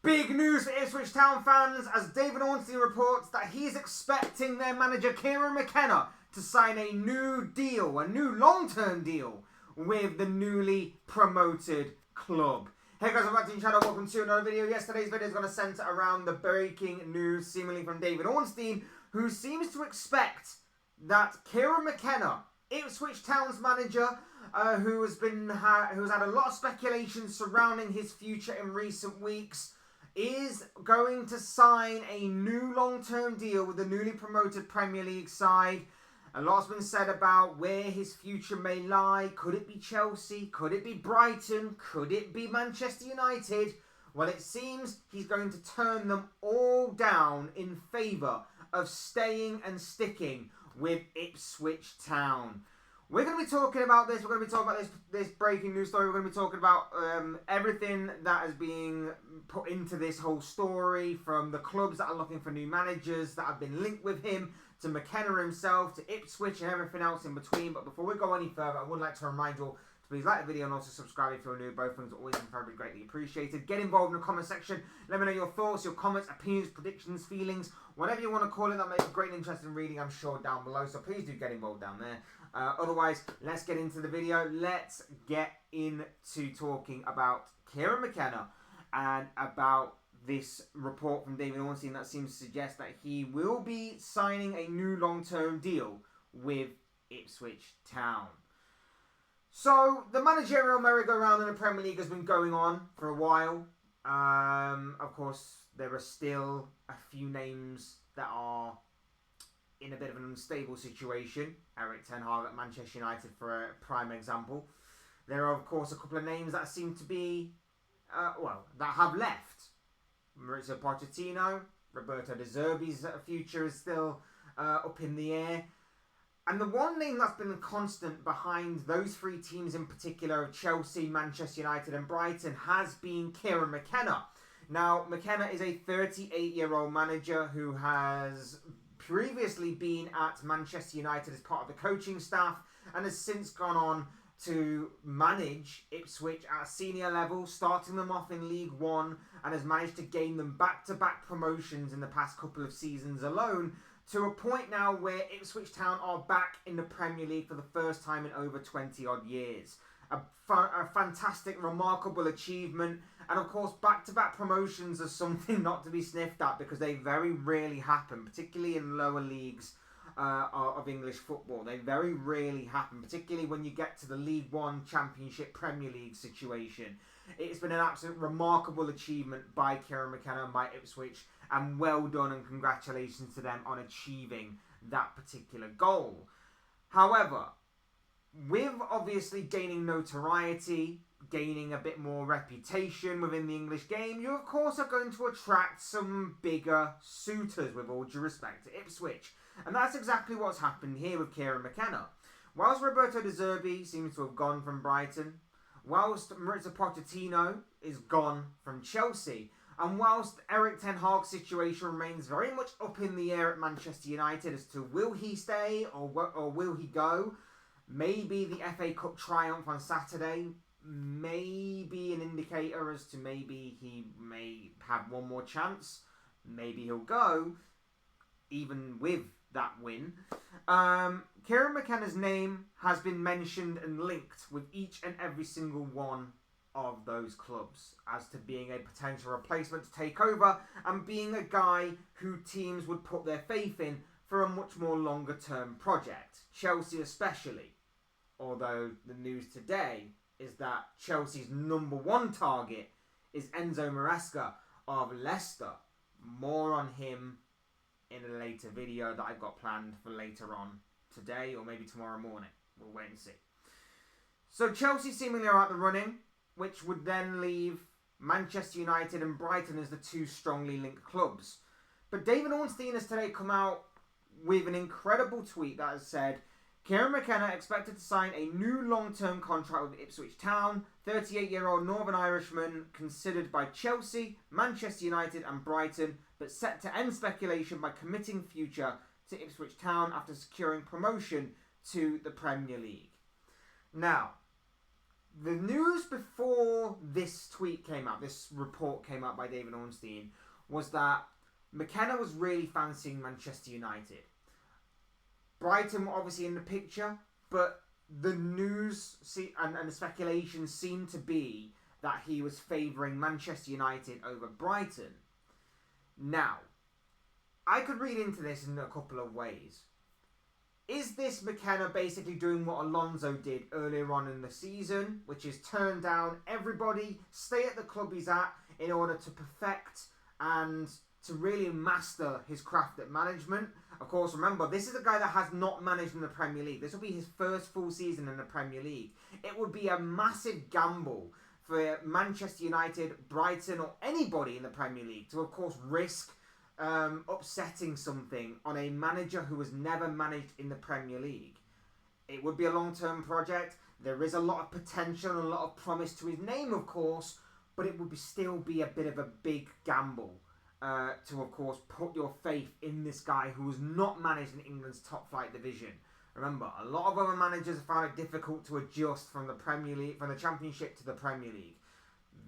Big news for Ipswich Town fans as David Ornstein reports that he's expecting their manager Kieran McKenna to sign a new deal, a new long-term deal with the newly promoted club. Hey guys, welcome back to the channel. Welcome to another video. Yesterday's video is going to centre around the breaking news seemingly from David Ornstein, who seems to expect that Kieran McKenna, Ipswich Town's manager, who has had a lot of speculation surrounding his future in recent weeks, is going to sign a new long-term deal with the newly promoted Premier League side. A lot's been said about where his future may lie. Could it be Chelsea? Could it be Brighton? Could it be Manchester United? Well, it seems he's going to turn them all down in favour of staying and sticking with Ipswich Town. We're going to be talking about this. We're going to be talking about this breaking news story. We're going to be talking about everything that is being put into this whole story, from the clubs that are looking for new managers that have been linked with him, to McKenna himself, to Ipswich and everything else in between. But before we go any further, I would like to remind you all to please like the video and also subscribe if you're new. Both things are always incredibly greatly appreciated. Get involved in the comment section. Let me know your thoughts, your comments, opinions, predictions, feelings, whatever you want to call it. That makes a great and interesting reading, I'm sure, down below. So please do get involved down there. Otherwise, let's get into the video. Let's get into talking about Kieran McKenna and about this report from David Ornstein that seems to suggest that he will be signing a new long-term deal with Ipswich Town. So, the managerial merry-go-round in the Premier League has been going on for a while. Of course, there are still a few names that are in a bit of an unstable situation. Erik ten Hag at Manchester United for a prime example. There are, of course, a couple of names that seem to be, that have left. Maurizio Pochettino, Roberto De Zerbi's future is still up in the air. And the one name that's been a constant behind those three teams in particular, of Chelsea, Manchester United and Brighton, has been Kieran McKenna. Now, McKenna is a 38-year-old manager who has previously been at Manchester United as part of the coaching staff and has since gone on to manage Ipswich at a senior level, starting them off in League One, and has managed to gain them back-to-back promotions in the past couple of seasons alone, to a point now where Ipswich Town are back in the Premier League for the first time in over 20-odd years. A fantastic, remarkable achievement. And of course, back-to-back promotions are something not to be sniffed at, because they very rarely happen, particularly in lower leagues of English football. They very rarely happen, particularly when you get to the League One, Championship, Premier League situation. It's been an absolute remarkable achievement by Kieran McKenna and by Ipswich, and well done and congratulations to them on achieving that particular goal. However, with obviously gaining notoriety, gaining a bit more reputation within the English game, you of course are going to attract some bigger suitors, with all due respect to Ipswich. And that's exactly what's happened here with Kieran McKenna. Whilst Roberto De Zerbi seems to have gone from Brighton, whilst Maurizio Pochettino is gone from Chelsea, and whilst Erik ten Hag's situation remains very much up in the air at Manchester United as to will he stay or will he go, maybe the FA Cup triumph on Saturday may be an indicator as to maybe he may have one more chance. Maybe he'll go, even with that win. Kieran McKenna's name has been mentioned and linked with each and every single one of those clubs as to being a potential replacement to take over, and being a guy who teams would put their faith in for a much more longer term project. Chelsea especially. Although the news today is that Chelsea's number one target is Enzo Maresca of Leicester. More on him in a later video that I've got planned for later on today or maybe tomorrow morning. We'll wait and see. So Chelsea seemingly are out the running, which would then leave Manchester United and Brighton as the two strongly linked clubs. But David Ornstein has today come out with an incredible tweet that has said, Kieran McKenna expected to sign a new long-term contract with Ipswich Town. 38-year-old Northern Irishman considered by Chelsea, Manchester United and Brighton, but set to end speculation by committing future to Ipswich Town after securing promotion to the Premier League. Now, the news before this tweet came out, this report came out by David Ornstein, was that McKenna was really fancying Manchester United. Brighton were obviously in the picture, but the news and the speculation seemed to be that he was favouring Manchester United over Brighton. Now, I could read into this in a couple of ways. Is this McKenna basically doing what Alonso did earlier on in the season, which is turn down everybody, stay at the club he's at in order to perfect and to really master his craft at management? Of course, remember, this is a guy that has not managed in the Premier League. This will be his first full season in the Premier League. It would be a massive gamble for Manchester United, Brighton, or anybody in the Premier League to, of course, risk upsetting something on a manager who has never managed in the Premier League. It would be a long-term project. There is a lot of potential and a lot of promise to his name, of course, but it would still be a bit of a big gamble to, of course, put your faith in this guy who has not managed in England's top-flight division. Remember, a lot of other managers have found it difficult to adjust from the Premier League, from the Championship to the Premier League.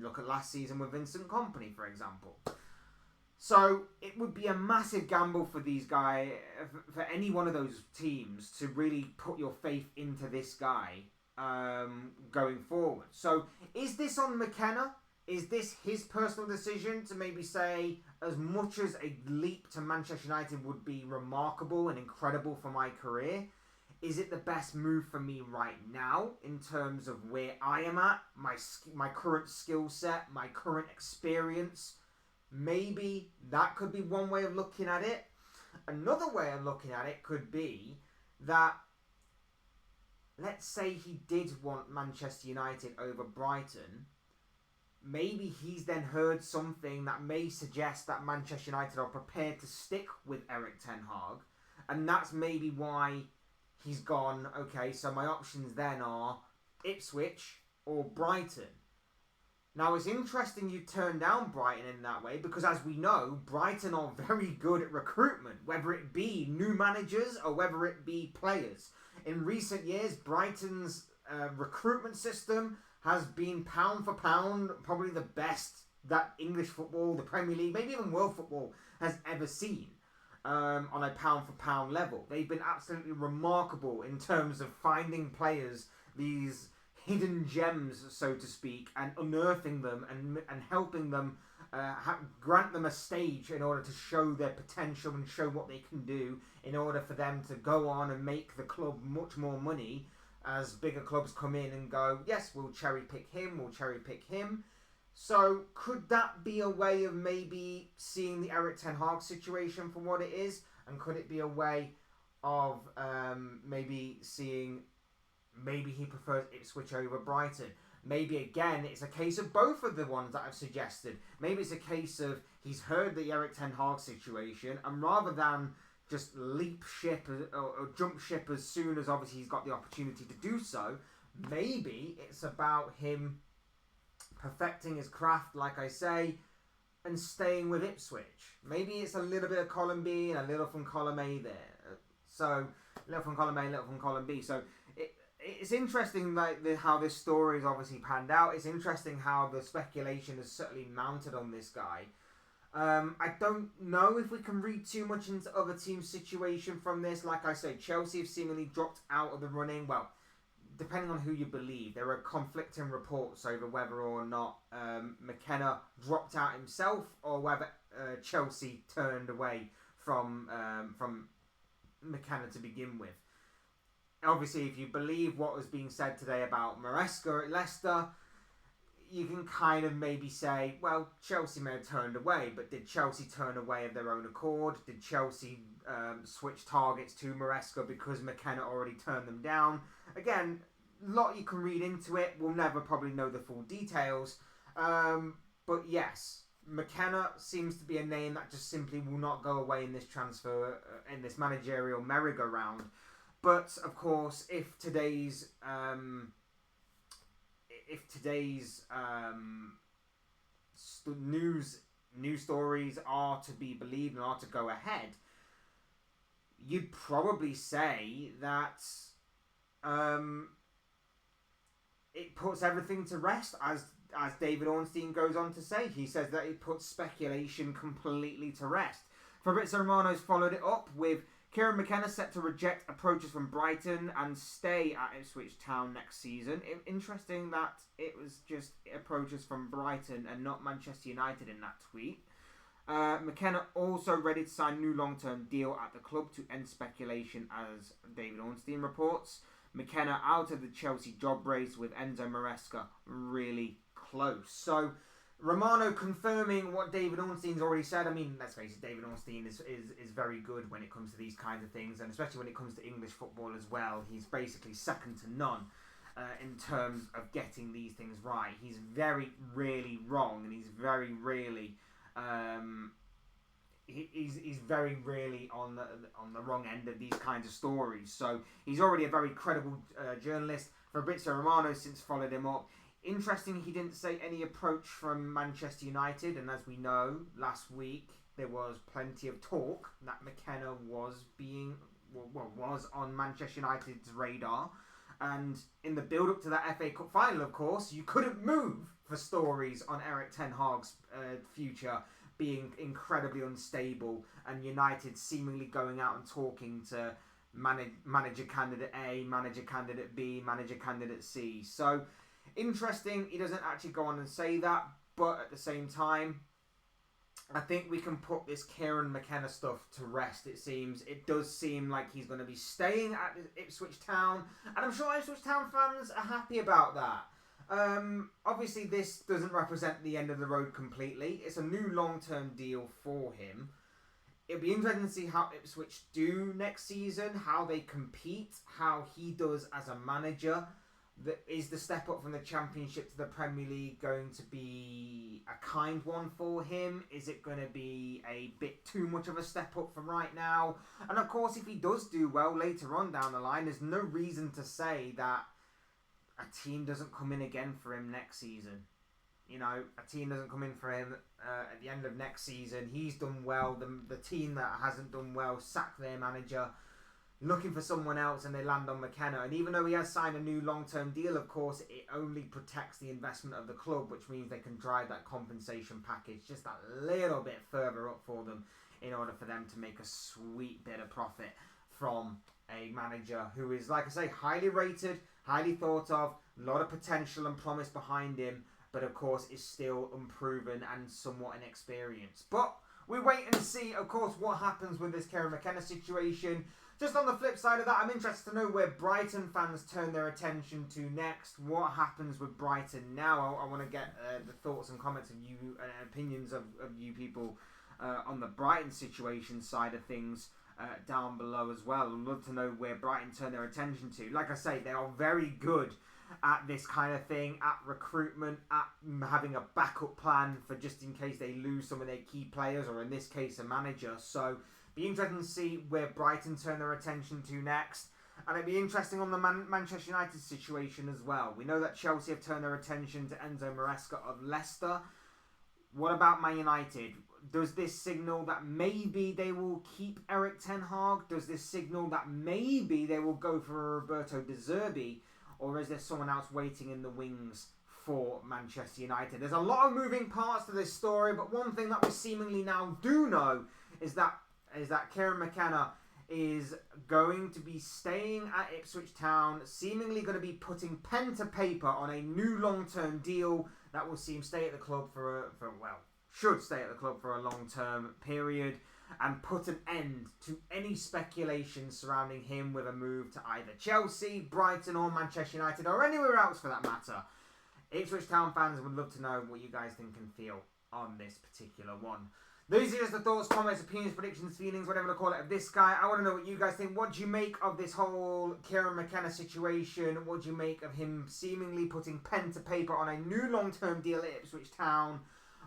Look at last season with Vincent Kompany, for example. So it would be a massive gamble for these guys, for any one of those teams, to really put your faith into this guy going forward. So is this on McKenna? Is this his personal decision to maybe say, as much as a leap to Manchester United would be remarkable and incredible for my career, is it the best move for me right now in terms of where I am at, my current skill set, my current experience? Maybe that could be one way of looking at it. Another way of looking at it could be that, let's say he did want Manchester United over Brighton. Maybe he's then heard something that may suggest that Manchester United are prepared to stick with Erik ten Hag. And that's maybe why he's gone, okay, so my options then are Ipswich or Brighton. Now, it's interesting you turn down Brighton in that way because, as we know, Brighton are very good at recruitment, whether it be new managers or whether it be players. In recent years, Brighton's recruitment system has been pound for pound probably the best that English football, the Premier League, maybe even world football has ever seen on a pound for pound level. They've been absolutely remarkable in terms of finding players, these hidden gems, so to speak, and unearthing them and helping them grant them a stage in order to show their potential and show what they can do in order for them to go on and make the club much more money as bigger clubs come in and go, yes, we'll cherry pick him. So could that be a way of maybe seeing the Erik ten Hag situation for what it is? And could it be a way of maybe seeing, maybe he prefers Ipswich over Brighton? Maybe, again, it's a case of both of the ones that I've suggested. Maybe it's a case of he's heard the Erik ten Hag situation, and rather than just leap ship or jump ship as soon as obviously he's got the opportunity to do so, maybe it's about him perfecting his craft, like I say, and staying with Ipswich. Maybe it's a little bit of column B and a little from column A there. So, little from column A, little from column B. So, it's interesting how this story is obviously panned out. It's interesting how the speculation is certainly mounted on this guy. I don't know if we can read too much into other teams' situation from this. Like I say, Chelsea have seemingly dropped out of the running. Well, depending on who you believe, there are conflicting reports over whether or not McKenna dropped out himself or whether Chelsea turned away from McKenna to begin with. Obviously, if you believe what was being said today about Maresca at Leicester, you can kind of maybe say, well, Chelsea may have turned away, but did Chelsea turn away of their own accord? Did Chelsea switch targets to Maresca because McKenna already turned them down? Again, a lot you can read into it. We'll never probably know the full details. But yes, McKenna seems to be a name that just simply will not go away in this transfer, in this managerial merry-go-round. But of course, if today's news stories are to be believed and are to go ahead, you'd probably say that it puts everything to rest, as David Ornstein goes on to say. He says that it puts speculation completely to rest. Fabrizio Romano's followed it up with Kieran McKenna set to reject approaches from Brighton and stay at Ipswich Town next season. Interesting that it was just approaches from Brighton and not Manchester United in that tweet. McKenna also ready to sign a new long-term deal at the club to end speculation, as David Ornstein reports. McKenna out of the Chelsea job race with Enzo Maresca really close. So Romano confirming what David Ornstein's already said. I mean, let's face it, David Ornstein is very good when it comes to these kinds of things, and especially when it comes to English football as well. He's basically second to none in terms of getting these things right. He's very rarely wrong, and he's very rarely he's very rarely on the wrong end of these kinds of stories. So he's already a very credible journalist. Fabrizio Romano since followed him up. Interesting, he didn't say any approach from Manchester United, and as we know, last week there was plenty of talk that McKenna was on Manchester United's radar. And in the build-up to that FA Cup final, of course, you couldn't move for stories on Erik ten Hag's future being incredibly unstable, and United seemingly going out and talking to manager candidate A, manager candidate B, manager candidate C. So interesting, he doesn't actually go on and say that, but at the same time, I think we can put this Kieran McKenna stuff to rest. It does seem like he's going to be staying at Ipswich Town, and I'm sure Ipswich Town fans are happy about that. Obviously, this doesn't represent the end of the road completely. It's a new long-term deal for him. It'll be interesting to see how Ipswich do next season, how they compete, how he does as a manager. Is the step up from the Championship to the Premier League going to be a kind one for him? Is it going to be a bit too much of a step up for right now? And of course, if he does do well later on down the line, there's no reason to say that a team doesn't come in again for him next season. You know, a team doesn't come in for him at the end of next season. He's done well. The team that hasn't done well sack their manager, looking for someone else, and they land on McKenna. And even though he has signed a new long-term deal, of course, it only protects the investment of the club, which means they can drive that compensation package just that little bit further up for them in order for them to make a sweet bit of profit from a manager who is, like I say, highly rated, highly thought of, a lot of potential and promise behind him, but of course is still unproven and somewhat inexperienced. But we wait and see, of course, what happens with this Kieran McKenna situation. Just on the flip side of that, I'm interested to know where Brighton fans turn their attention to next. What happens with Brighton now? I want to get the thoughts and comments of you and opinions of you people on the Brighton situation side of things down below as well. I'd love to know where Brighton turn their attention to. Like I say, they are very good at this kind of thing, at recruitment, at having a backup plan for just in case they lose some of their key players, or in this case, a manager. So be interesting to see where Brighton turn their attention to next. And it'd be interesting on the Manchester United situation as well. We know that Chelsea have turned their attention to Enzo Maresca of Leicester. What about Man United? Does this signal that maybe they will keep Erik ten Hag? Does this signal that maybe they will go for Roberto De Zerbi? Or is there someone else waiting in the wings for Manchester United? There's a lot of moving parts to this story, but one thing that we seemingly now do know is that Kieran McKenna is going to be staying at Ipswich Town, seemingly going to be putting pen to paper on a new long-term deal that will see him stay at the club should stay at the club for a long-term period, and put an end to any speculation surrounding him with a move to either Chelsea, Brighton or Manchester United, or anywhere else for that matter. Ipswich Town fans would love to know what you guys think and feel on this particular one. These are just the thoughts, comments, opinions, predictions, feelings, whatever to call it, of this guy. I want to know what you guys think. What do you make of this whole Kieran McKenna situation? What do you make of him seemingly putting pen to paper on a new long-term deal at Ipswich Town?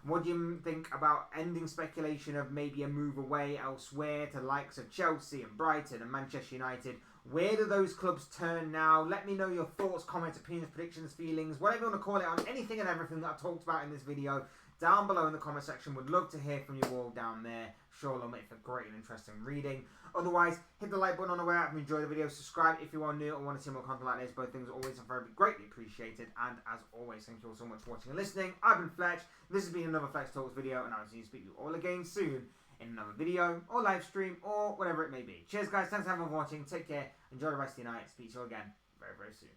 What do you think about ending speculation of maybe a move away elsewhere to the likes of Chelsea and Brighton and Manchester United? Where do those clubs turn now? Let me know your thoughts, comments, opinions, predictions, feelings, whatever you want to call it, on anything and everything that I've talked about in this video down below in the comment section. Would love to hear from you all down there. Sure, it'll make for great and interesting reading. Otherwise, hit the like button on the way out if you enjoyed the video. Subscribe if you are new or want to see more content like this. Both things are always and very greatly appreciated. And as always, thank you all so much for watching and listening. I've been Fletch. This has been another Fletch Talks video, and I'll see you speak to you all again soon in another video or live stream or whatever it may be. Cheers, guys. Thanks for watching. Take care. Enjoy the rest of your night. Speak to you all again very, very soon.